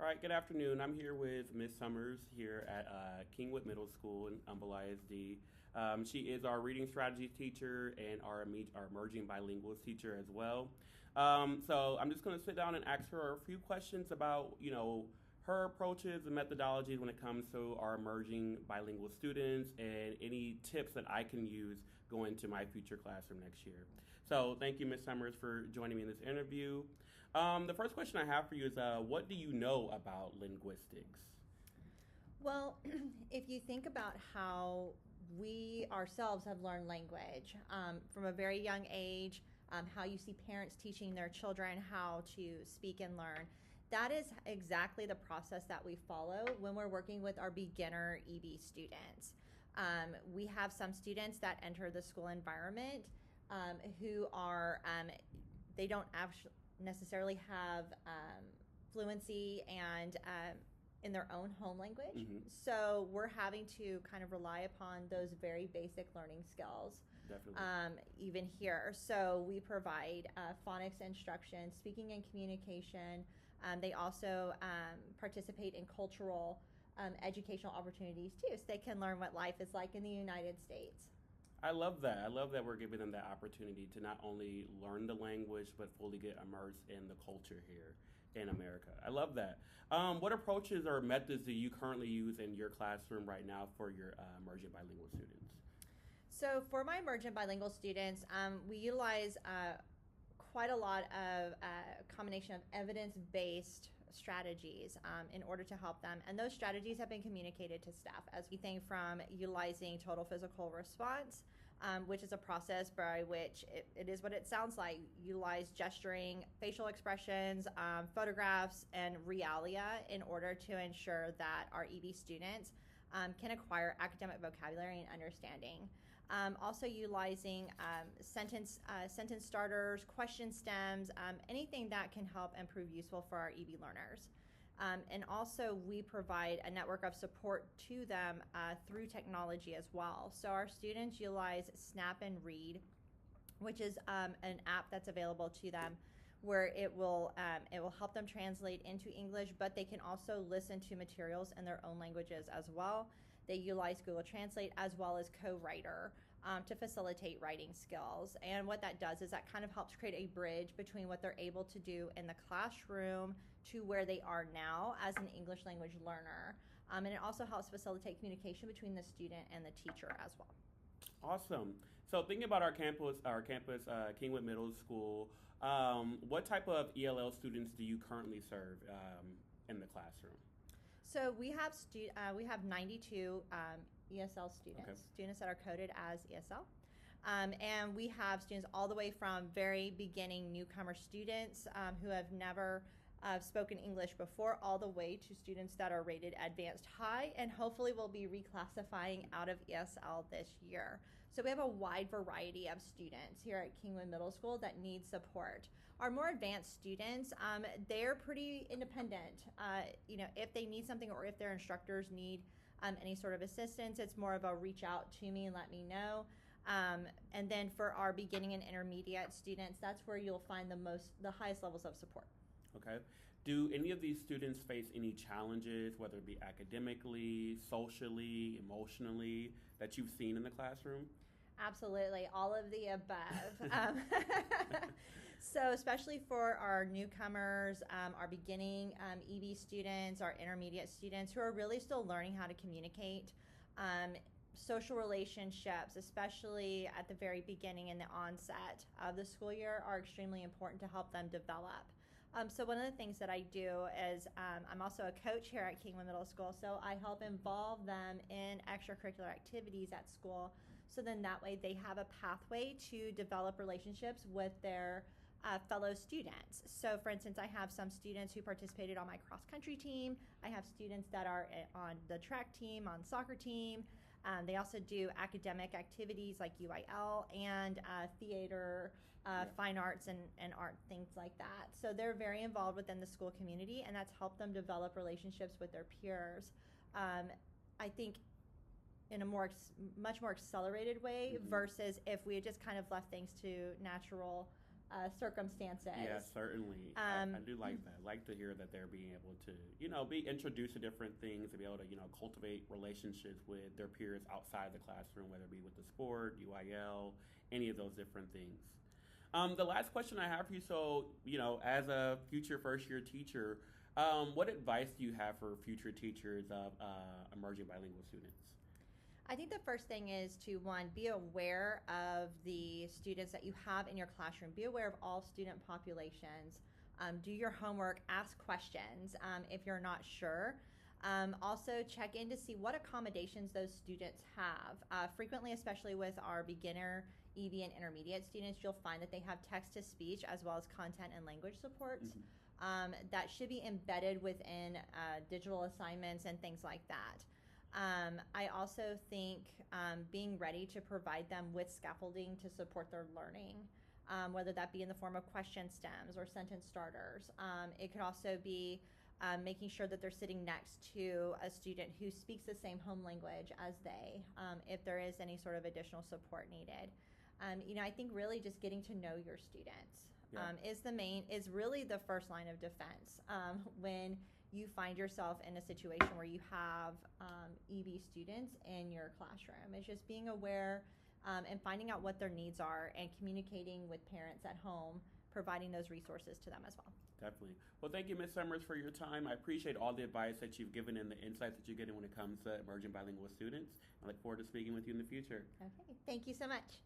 right, good afternoon. I'm here with Miss Summers here at Kingwood Middle School in Humble ISD. She is our reading strategy teacher and our emerging bilinguals teacher as well. So I'm just going to sit down and ask her a few questions about, her approaches and methodologies when it comes to our emerging bilingual students and any tips that I can use going to my future classroom next year. So thank you, Ms. Summers, for joining me in this interview. The first question I have for you is, what do you know about linguistics? Well, if you think about how we ourselves have learned language from a very young age, how you see parents teaching their children how to speak and learn, that is exactly the process that we follow when we're working with our beginner EB students. We have some students that enter the school environment who are, they don't necessarily have fluency and in their own home language. Mm-hmm. So we're having to kind of rely upon those very basic learning skills. Definitely. Even here. So we provide phonics instruction, speaking and communication. They also participate in cultural educational opportunities too, so they can learn what life is like in the United States. I love that. I love that we're giving them that opportunity to not only learn the language, but fully get immersed in the culture here in America. I love that. What approaches or methods do you currently use in your classroom right now for your emerging bilingual students? So for my emergent bilingual students, we utilize quite a lot of combination of evidence-based strategies in order to help them. And those strategies have been communicated to staff as we think from utilizing total physical response, which is a process by which it is what it sounds like. Utilize gesturing, facial expressions, photographs, and realia in order to ensure that our EB students can acquire academic vocabulary and understanding. Also utilizing sentence starters, question stems, anything that can help and prove useful for our EB learners. And also we provide a network of support to them through technology as well. So our students utilize Snap and Read, which is an app that's available to them where it will help them translate into English, but they can also listen to materials in their own languages as well. They utilize Google Translate as well as Co-Writer to facilitate writing skills. And what that does is that kind of helps create a bridge between what they're able to do in the classroom to where they are now as an English language learner. And it also helps facilitate communication between the student and the teacher as well. Awesome. So thinking about our campus, Kingwood Middle School, what type of ELL students do you currently serve in the classroom? So we have 92 ESL students, Okay. students that are coded as ESL. And we have students all the way from very beginning newcomer students who have never spoken English before, all the way to students that are rated advanced high, and hopefully will be reclassifying out of ESL this year. So we have a wide variety of students here at Kingwood Middle School that need support. Our more advanced students, they're pretty independent. If they need something or if their instructors need any sort of assistance, it's more of a reach out to me and let me know. And then for our beginning and intermediate students, that's where you'll find the highest levels of support. Okay. Do any of these students face any challenges, whether it be academically, socially, emotionally, that you've seen in the classroom? Absolutely, all of the above. So especially for our newcomers, our beginning EB students, our intermediate students who are really still learning how to communicate, social relationships, especially at the very beginning and the onset of the school year, are extremely important to help them develop. So one of the things that I do is I'm also a coach here at Kingwood Middle School, so I help involve them in extracurricular activities at school, so then that way they have a pathway to develop relationships with their fellow students. So for instance, I have some students who participated on my cross-country team. I have students that are on the track team, on soccer team. They also do academic activities like UIL and theater, fine arts, and art, things like that. So they're very involved within the school community, and that's helped them develop relationships with their peers. I think in a much more accelerated way versus if we had just kind of left things to natural circumstances. Yeah, certainly. I do like that. I like to hear that they're being able to, be introduced to different things, to be able to, cultivate relationships with their peers outside the classroom, whether it be with the sport, UIL, any of those different things. The last question I have for you, so, as a future first-year teacher, what advice do you have for future teachers of emerging bilingual students? I think the first thing is to, one, be aware of the students that you have in your classroom. Be aware of all student populations. Do your homework, ask questions if you're not sure. Also, check in to see what accommodations those students have. Frequently, especially with our beginner, EB, and intermediate students, you'll find that they have text-to-speech as well as content and language supports. That should be embedded within digital assignments and things like that. I also think being ready to provide them with scaffolding to support their learning, whether that be in the form of question stems or sentence starters. It could also be making sure that they're sitting next to a student who speaks the same home language as they, if there is any sort of additional support needed. I think really just getting to know your students is really the first line of defense when you find yourself in a situation where you have EB students in your classroom. It's just being aware and finding out what their needs are and communicating with parents at home, providing those resources to them as well. Definitely. Well, thank you, Ms. Summers, for your time. I appreciate all the advice that you've given and the insights that you're getting when it comes to emerging bilingual students. I look forward to speaking with you in the future. Okay. Thank you so much.